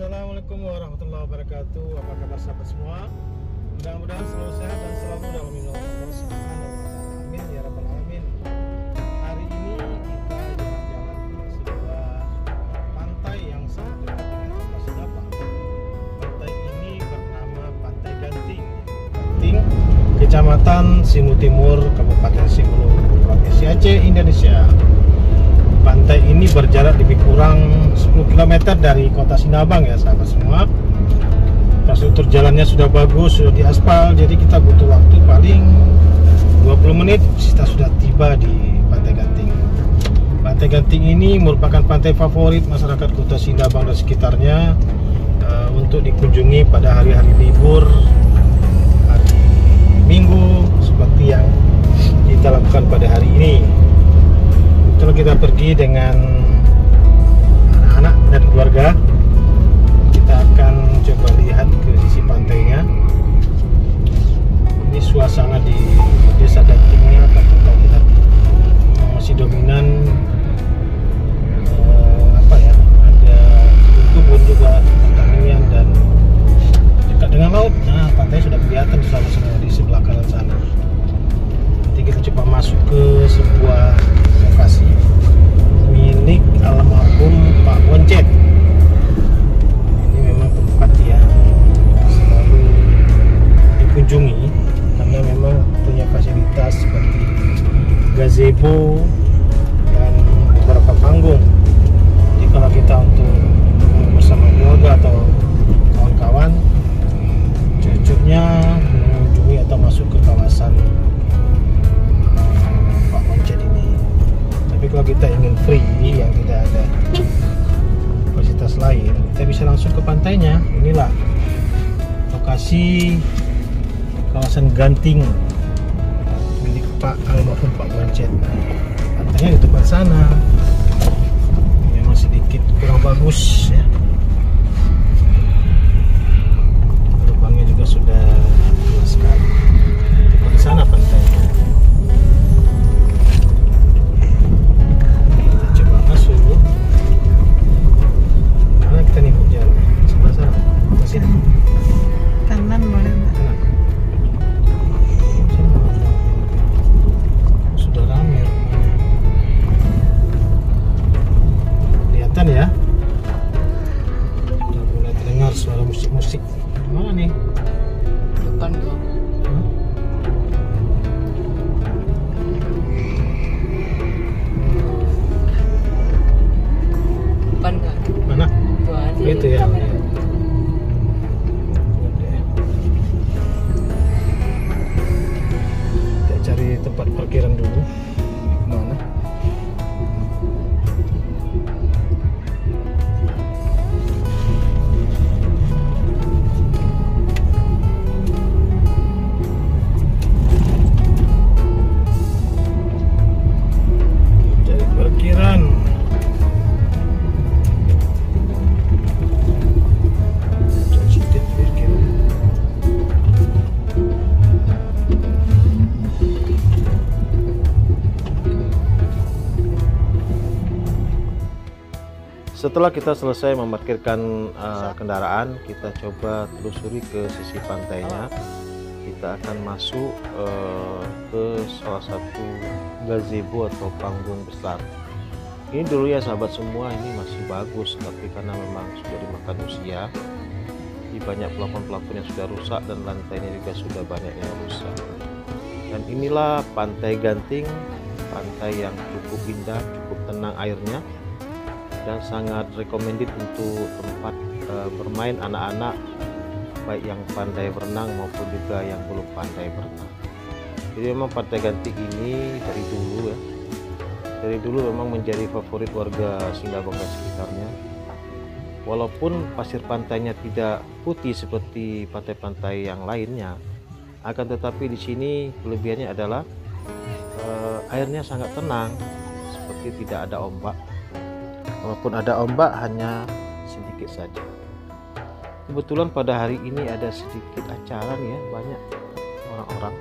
Assalamualaikum warahmatullahi wabarakatuh. Apa kabar sahabat semua? Mudah-mudahan selalu sehat dan selalu dalam lindungan Allah Subhanahu wa Ta'ala. Amin ya rabbal alamin. Hari ini kita jalan-jalan ke sebuah pantai yang sangat dekat dengan kota Sinabang. Pantai ini bernama Pantai Ganting. Ganting, Kecamatan Simu Timur, Kabupaten Simu, Provinsi Aceh, Indonesia. Pantai ini berjarak lebih kurang 10 km dari kota Sinabang ya sahabat semua. Infrastruktur jalannya sudah bagus, sudah diaspal, jadi kita butuh waktu paling 20 menit kita sudah tiba di Pantai Ganting. Pantai Ganting ini merupakan pantai favorit masyarakat kota Sinabang dan sekitarnya untuk dikunjungi pada hari-hari libur, hari Minggu seperti yang kita lakukan pada hari ini. Kalau kita pergi dengan anak-anak dan keluarga, kita akan coba lihat ke sisi pantainya. Ini suasana di desa Gantingnya, kalau kita lihat masih dominan ada kebun juga, pertanian dan dekat dengan laut. Nah, pantai sudah kelihatan di sebelah kanan sana. Nanti kita coba masuk ke sebuah lokasi milik almarhum Pak Boncet. Ini memang tempat yang selalu dikunjungi karena memang punya fasilitas seperti gazebo dan beberapa panggung. Jadi kalau kita untuk bersama keluarga atau kawan-kawan, cocoknya mengunjungi atau masuk ke kawasan Pak Boncet ini. Tapi kalau kita ingin free yang tidak ada fasilitas lain, kita bisa langsung ke pantainya. Inilah lokasi kawasan Ganting milik Pak almarhum Pak Boncet. Pantainya di tempat sana memang sedikit kurang bagus ya. Lubangnya juga sudah tua sekali. Di sana pantainya. Kita nih jalan sebelah sana, masih kanan boleh Mbak? kanan. Sudah ramai rumahnya. Kelihatan ya. Sudah mulai terdengar suara musik-musik. Mana nih? Depan tuh. Depan nggak? Mana? Tuh aja. Itu ya. Kita cari tempat parkiran dulu. Mana? Cari parkiran. Setelah kita selesai memarkirkan kendaraan, kita coba telusuri ke sisi pantainya. Kita akan masuk ke salah satu gazebo atau panggung besar. Ini dulu ya sahabat semua, ini masih bagus, tapi karena memang sudah dimakan usia, di banyak plafon-plafon yang sudah rusak dan lantainya juga sudah banyak yang rusak. Dan inilah Pantai Ganting, pantai yang cukup indah, cukup tenang airnya, dan sangat recommended untuk tempat bermain anak-anak, baik yang pandai berenang maupun juga yang belum pandai berenang. Jadi memang Pantai Ganting ini dari dulu memang menjadi favorit warga Sinabang dan sekitarnya. Walaupun pasir pantainya tidak putih seperti pantai-pantai yang lainnya, akan tetapi di sini kelebihannya adalah airnya sangat tenang, seperti tidak ada ombak. Walaupun ada ombak hanya sedikit saja. Kebetulan pada hari ini ada sedikit acara nih ya, banyak orang-orang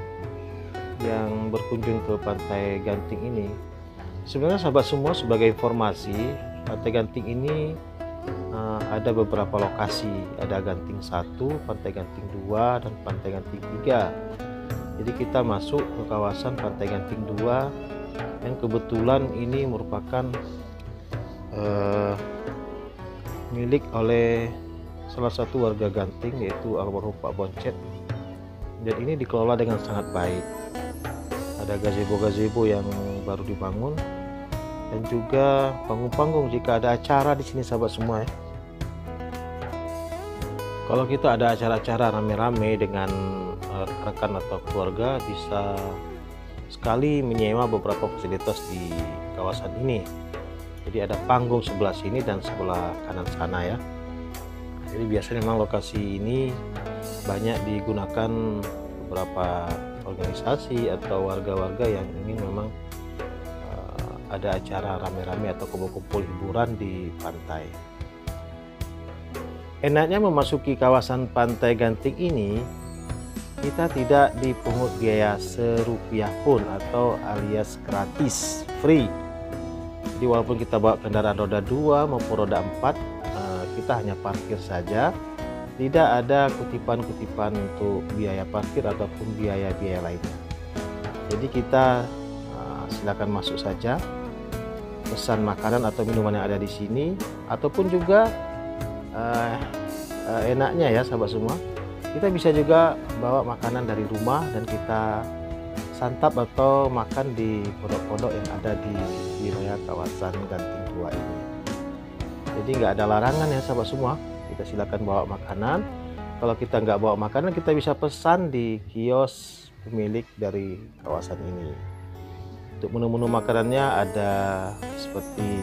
yang berkunjung ke Pantai Ganting ini. Sebenarnya sahabat semua, sebagai informasi, Pantai Ganting ini ada beberapa lokasi, ada Ganting 1, Pantai Ganting 2, dan Pantai Ganting 3. Jadi kita masuk ke kawasan Pantai Ganting 2 yang kebetulan ini merupakan milik oleh salah satu warga Ganting, yaitu almarhum Pak Boncet, dan ini dikelola dengan sangat baik. Ada gazebo-gazebo yang baru dibangun dan juga panggung-panggung jika ada acara di sini sahabat semua ya. Kalau kita ada acara-acara rame-rame dengan rekan atau keluarga, bisa sekali menyewa beberapa fasilitas di kawasan ini. Jadi ada panggung sebelah sini dan sebelah kanan sana ya. Jadi biasanya memang lokasi ini banyak digunakan beberapa organisasi atau warga-warga yang ingin memang ada acara rame-rame atau kumpul-kumpul hiburan di pantai. Enaknya memasuki kawasan Pantai Ganting ini, kita tidak dipungut biaya serupiah pun atau alias gratis, free. Jadi walaupun kita bawa kendaraan roda 2 maupun roda 4, kita hanya parkir saja. Tidak ada kutipan-kutipan untuk biaya parkir ataupun biaya-biaya lainnya. Jadi kita silakan masuk saja, pesan makanan atau minuman yang ada di sini, ataupun juga enaknya ya sahabat semua, kita bisa juga bawa makanan dari rumah dan kita santap atau makan di pondok-pondok yang ada di wilayah kawasan Ganting 2 ini. Jadi nggak ada larangan ya sahabat semua, kita silakan bawa makanan. Kalau kita nggak bawa makanan, kita bisa pesan di kios pemilik dari kawasan ini. Untuk menu-menu makanannya ada seperti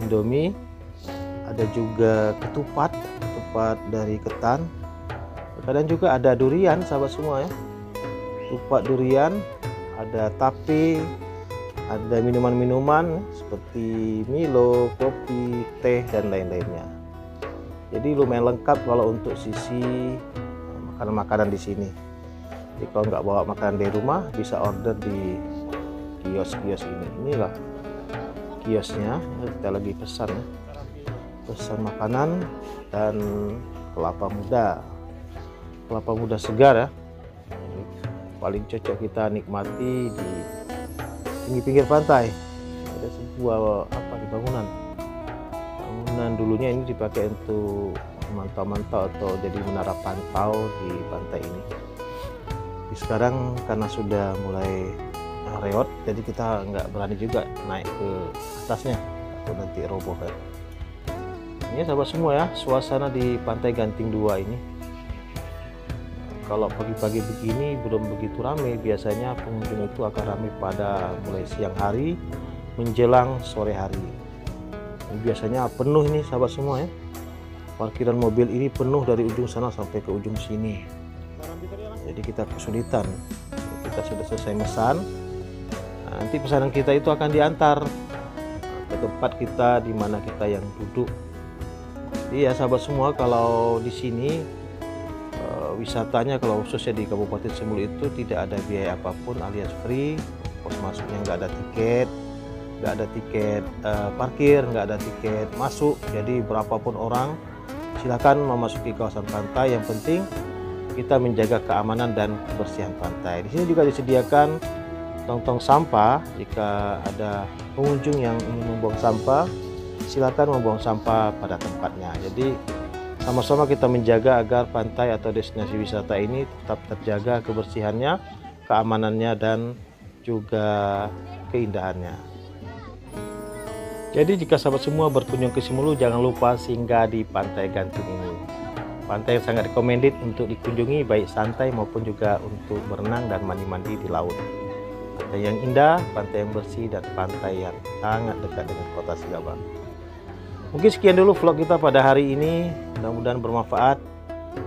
Indomie, ada juga ketupat dari ketan, kadang juga ada durian sahabat semua ya, ketupat durian, ada tape, ada minuman-minuman seperti Milo, kopi, teh, dan lain-lainnya. Jadi lumayan lengkap kalau untuk sisi makanan-makanan di sini. Jadi kalau nggak bawa makanan dari rumah, bisa order di kios-kios ini. Inilah kiosnya, kita lagi pesan ya. Pesan makanan dan kelapa muda segar ya. Ini paling cocok kita nikmati di pinggir pantai. Ada sebuah bangunan dulunya ini dipakai untuk mantau-mantau atau jadi menara pantau di pantai ini. Tapi sekarang karena sudah mulai reot, jadi kita nggak berani juga naik ke atasnya atau nanti roboh ya. Ini sahabat semua ya, suasana di Pantai Ganting 2 ini. Kalau pagi-pagi begini belum begitu ramai, biasanya pengunjung itu akan ramai pada mulai siang hari menjelang sore hari. Ini biasanya penuh ini sahabat semua ya. Parkiran mobil ini penuh dari ujung sana sampai ke ujung sini. Jadi kita kesulitan. Kita sudah selesai mesan. Nanti pesanan kita itu akan diantar ke tempat kita di mana kita yang duduk. Iya sahabat semua, kalau di sini wisatanya kalau khususnya di Kabupaten Sumelu itu tidak ada biaya apapun alias free. Pos masuknya nggak ada tiket, parkir, nggak ada tiket masuk. Jadi berapapun orang silakan memasuki kawasan pantai. Yang penting kita menjaga keamanan dan kebersihan pantai. Di sini juga disediakan tong-tong sampah. Jika ada pengunjung yang ingin membuang sampah, silakan membuang sampah pada tempatnya. Jadi sama-sama kita menjaga agar pantai atau destinasi wisata ini tetap terjaga kebersihannya, keamanannya, dan juga keindahannya. Jadi jika sahabat semua berkunjung ke Sumelu, jangan lupa singgah di Pantai Ganting ini. Pantai yang sangat recommended untuk dikunjungi, baik santai maupun juga untuk berenang dan mandi-mandi di laut. Pantai yang indah, pantai yang bersih, dan pantai yang sangat dekat dengan kota Sigabang. Mungkin sekian dulu vlog kita pada hari ini, mudah-mudahan bermanfaat,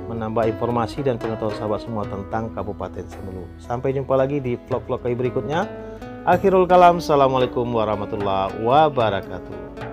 menambah informasi dan pengetahuan sahabat semua tentang Kabupaten Sumelu. Sampai jumpa lagi di vlog-vlog kali berikutnya. Akhirul kalam, assalamualaikum warahmatullahi wabarakatuh.